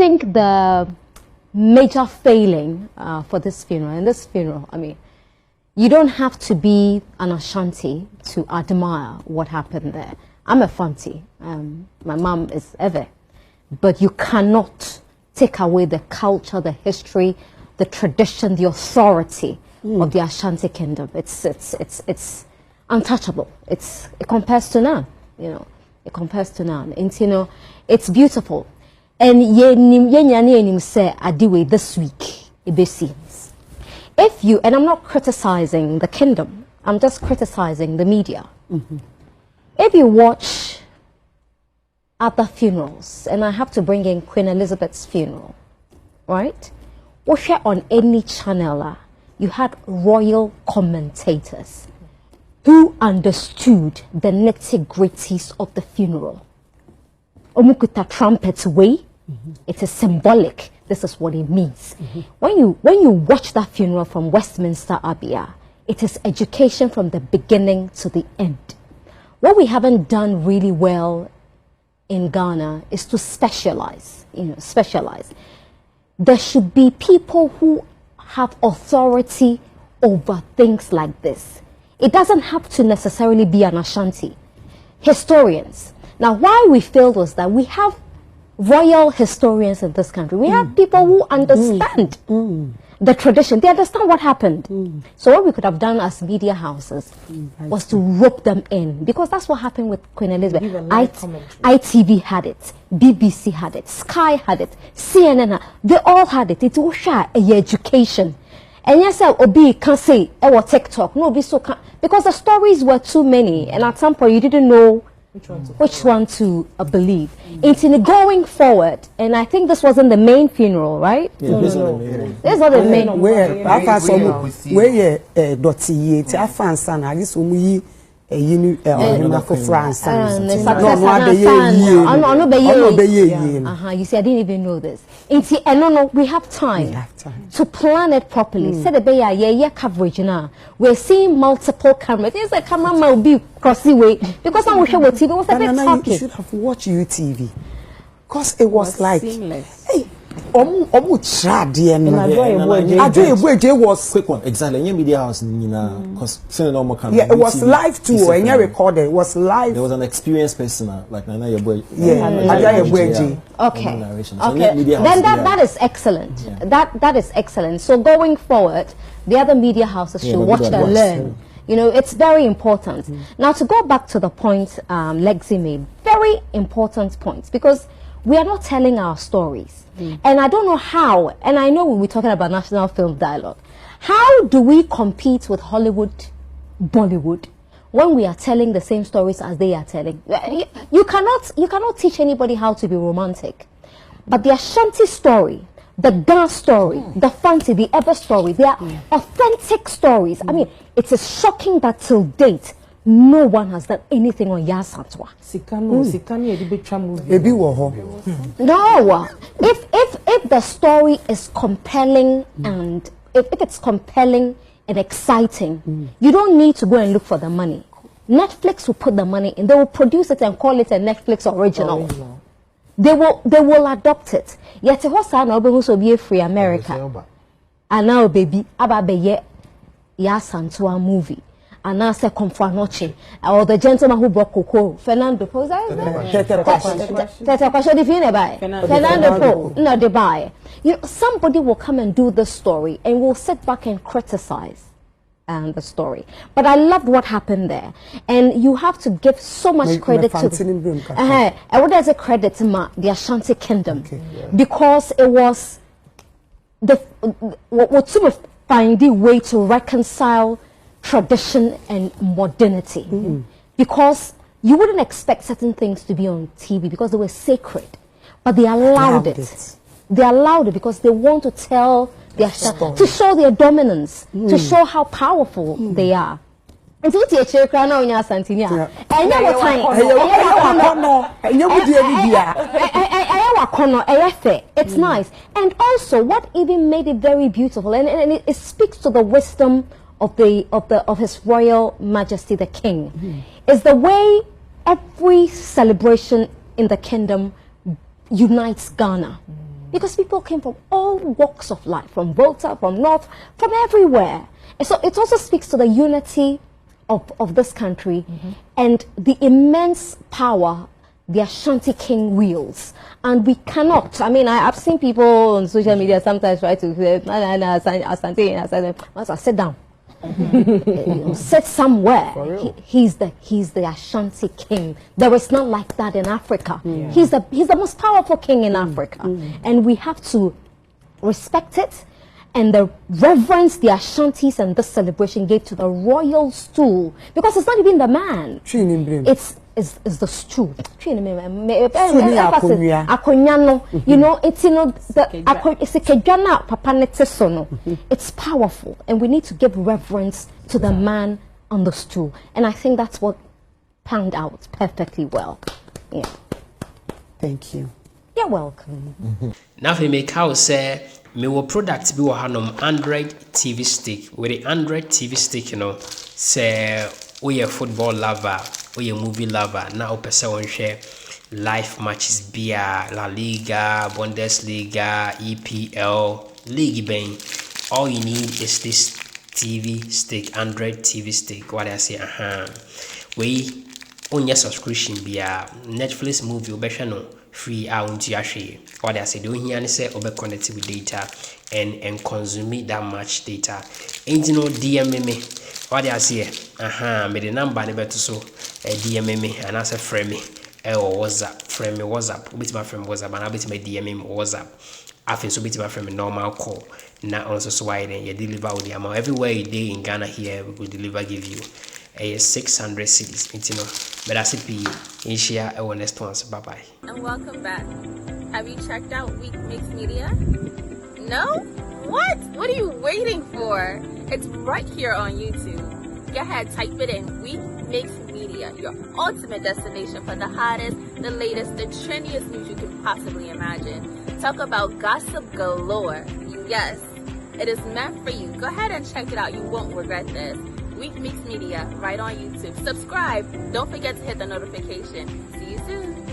think the major failing for this funeral, and this funeral, I mean, you don't have to be an Asante to admire what happened there. I'm a Fanti. My mom is Eve. But you cannot take away the culture, the history, the tradition, the authority of the Ashanti kingdom. It's untouchable. It compares to none. You know, it compares to none. And you know, it's beautiful. And say adiwe this week if you, and I'm not criticizing the kingdom, I'm just criticizing the media. If you watch other funerals, and I have to bring in Queen Elizabeth's funeral, right? Or share on any channel, you had royal commentators who understood the nitty-gritties of the funeral. Omukuta trumpets way, it is symbolic. This is what it means. When you watch that funeral from Westminster Abbey, it is education from the beginning to the end. What we haven't done really well in Ghana is to specialize, specialize. There should be people who have authority over things like this. It doesn't have to necessarily be an Ashanti. Historians. Now, why we failed was that we have royal historians in this country. We have people who understand the tradition. They understand what happened. So what we could have done as media houses was to rope them in, because that's what happened with Queen Elizabeth. ITV had it, BBC had it, Sky had it, CNN, they all had it. It was education. And yes, Obi can't say, or TikTok, no, be so can, because the stories were too many, and at some point you didn't know which one to believe. It's in going forward, and I think this wasn't the main funeral, right? Yeah, no. This is not the main. Where I found some where Dotty, I found some. I guess we for France. You see, I didn't even know this. No, we have time to plan it properly. Said the coverage now. We're seeing multiple cameras. There's a camera might be crossing way because I'm sure what TV was a bit talking. You should have watched UTV, because it was like, seamless. Hey. Was quick one exactly. Media house, because yeah, it was live too. And you recorded, it was live. There was an experienced person like Nana Yeboy. Okay. Then that is excellent. That is excellent. So going forward, the other media houses should watch and learn. You know, it's very important. Now to go back to the point Lexi made, very important points, because we are not telling our stories. And I don't know how, and I know we're talking about national film dialogue. How do we compete with Hollywood, Bollywood, when we are telling the same stories as they are telling? You cannot teach anybody how to be romantic. But the Ashanti story, the Ga story, the Fanti, the Ever story, they are authentic stories. I mean, it is shocking that till date, no one has done anything on Yasatwa. No, if the story is compelling and if it's compelling and exciting, you don't need to go and look for the money. Netflix will put the money in. They will produce it and call it a Netflix original. They will adopt it. Yet also be a free America. And now baby, ababe Yasantua movie. And now say Confranoche, or the gentleman who brought cocoa, Fernando Po. Fernando Po, no, they buy. You know, somebody will come and do the story, and will sit back and criticize the story. But I loved what happened there, and you have to give so much credit to. And what does a credit to the Ashanti Kingdom, because it was what sort of find a way to reconcile tradition and modernity, because you wouldn't expect certain things to be on TV because they were sacred, but they allowed it. They allowed it because they want to tell their to show their dominance, to show how powerful they are. And so the chair crown on your Santini. It's nice. And also, what even made it very beautiful, and it speaks to the wisdom of His Royal Majesty the King, is the way every celebration in the kingdom unites Ghana. because people came from all walks of life, from Volta, from North, from everywhere. And so it also speaks to the unity of this country and the immense power the Ashanti king wields. And we cannot, I mean, I've seen people on social media sometimes try to say, Asante, sit down. Sit somewhere. He's the Ashanti king. There is not like that in Africa. He's the most powerful king in Africa, and we have to respect it and the reverence the Ashantis and this celebration gave to the royal stool, because it's not even the man. It's the stool. You know, it's it's powerful, and we need to give reverence to the man on the stool, and I think that's what panned out perfectly well. Yeah. Thank you. You're welcome. Now, if you make how say me will product be wahanum Android TV stick. With the Android TV stick, you know, say we a football lover, we a movie lover. Now, person share live matches, beer, La Liga, Bundesliga, EPL, League Bang. All you need is this TV stick, Android TV stick. What I say, we on your subscription be Netflix movie or free out yashi. What I say, do here say over connected with data and consume that much data. Ain't no DM me. What I say, me the number never to so DM me and I say frame me or WhatsApp, frame me WhatsApp, bit my friend WhatsApp, and I bit my DM me WhatsApp. I feel so bit my friend normal call. Now also so why then you deliver with the amount everywhere you day in Ghana here we will deliver give you. 600 cities, you know. But that's it. In share our next ones. Bye bye. And welcome back. Have you checked out Week Mix Media? No? What? What are you waiting for? It's right here on YouTube. Go ahead, type it in. Week Mix Media, your ultimate destination for the hottest, the latest, the trendiest news you can possibly imagine. Talk about gossip galore. Yes, it is meant for you. Go ahead and check it out. You won't regret this. Week Mix Media, right on YouTube. Subscribe. Don't forget to hit the notification. See you soon.